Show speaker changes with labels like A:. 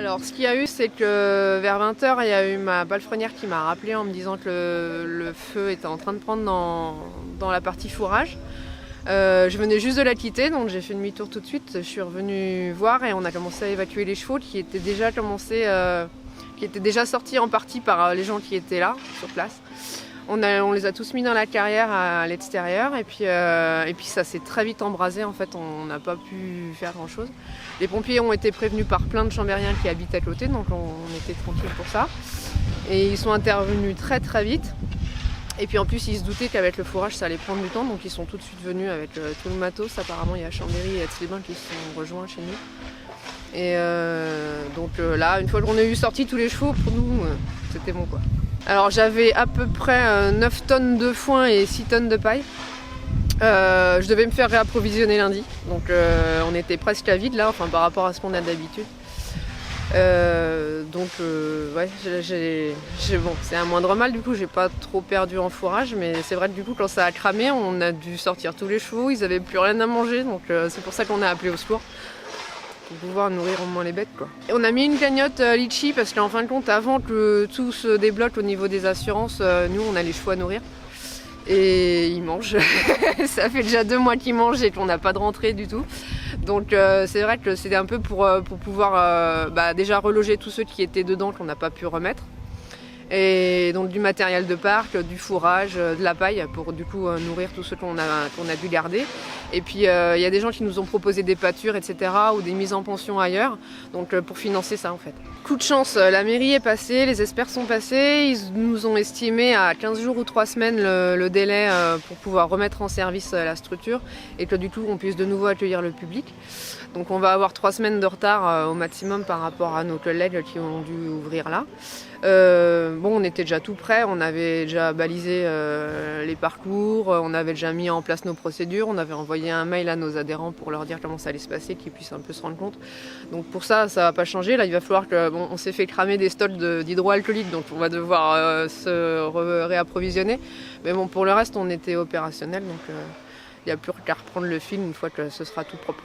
A: Alors ce qu'il y a eu, c'est que vers 20 h, il y a eu ma palefrenière qui m'a rappelé en me disant que le feu était en train de prendre dans la partie fourrage. Je venais juste de la quitter, donc j'ai fait demi-tour tout de suite. Je suis revenue voir et on a commencé à évacuer les chevaux qui étaient déjà sortis en partie par les gens qui étaient là, sur place. On les a tous mis dans la carrière à l'extérieur et puis ça s'est très vite embrasé. En fait, on n'a pas pu faire grand chose. Les pompiers ont été prévenus par plein de chambériens qui habitent à côté, donc on était tranquille pour ça. Et ils sont intervenus très très vite. Et puis en plus, ils se doutaient qu'avec le fourrage, ça allait prendre du temps, donc ils sont tout de suite venus avec tout le matos. Apparemment, il y a Chambéry et Aix-les-Bains qui se sont rejoints chez nous. Et donc là, une fois qu'on a eu sorti tous les chevaux, pour nous, c'était bon quoi. Alors j'avais à peu près 9 tonnes de foin et 6 tonnes de paille. Je devais me faire réapprovisionner lundi, donc on était presque à vide là, enfin par rapport à ce qu'on a d'habitude. Ouais, bon, c'est un moindre mal, du coup j'ai pas trop perdu en fourrage, mais c'est vrai que du coup quand ça a cramé, on a dû sortir tous les chevaux, ils avaient plus rien à manger, donc c'est pour ça qu'on a appelé au secours. Pour pouvoir nourrir au moins les bêtes quoi. Et on a mis une cagnotte litchi parce qu'en fin de compte, avant que tout se débloque au niveau des assurances, nous on a les chevaux à nourrir et ils mangent. Ça fait déjà 2 mois qu'ils mangent et qu'on n'a pas de rentrée du tout. Donc c'est vrai que c'était un peu pour pouvoir déjà reloger tous ceux qui étaient dedans qu'on n'a pas pu remettre. Et donc du matériel de parc, du fourrage, de la paille pour du coup nourrir tous ceux qu'on a dû garder. Et puis il y a des gens qui nous ont proposé des pâtures, etc. ou des mises en pension ailleurs, donc pour financer ça en fait. Coup de chance, la mairie est passée, les experts sont passés, ils nous ont estimé à 15 jours ou 3 semaines le délai pour pouvoir remettre en service la structure et que du coup on puisse de nouveau accueillir le public. Donc on va avoir 3 semaines de retard au maximum par rapport à nos collègues qui ont dû ouvrir là. On était déjà tout prêt, on avait déjà balisé les parcours, on avait déjà mis en place nos procédures, on avait envoyé un mail à nos adhérents pour leur dire comment ça allait se passer, qu'ils puissent un peu se rendre compte. Donc pour ça va pas changer. Là, il va falloir que on s'est fait cramer des stocks d'hydroalcoolique, donc on va devoir se réapprovisionner. Mais bon, pour le reste, on était opérationnel, donc il n'y a plus qu'à reprendre le fil une fois que ce sera tout propre.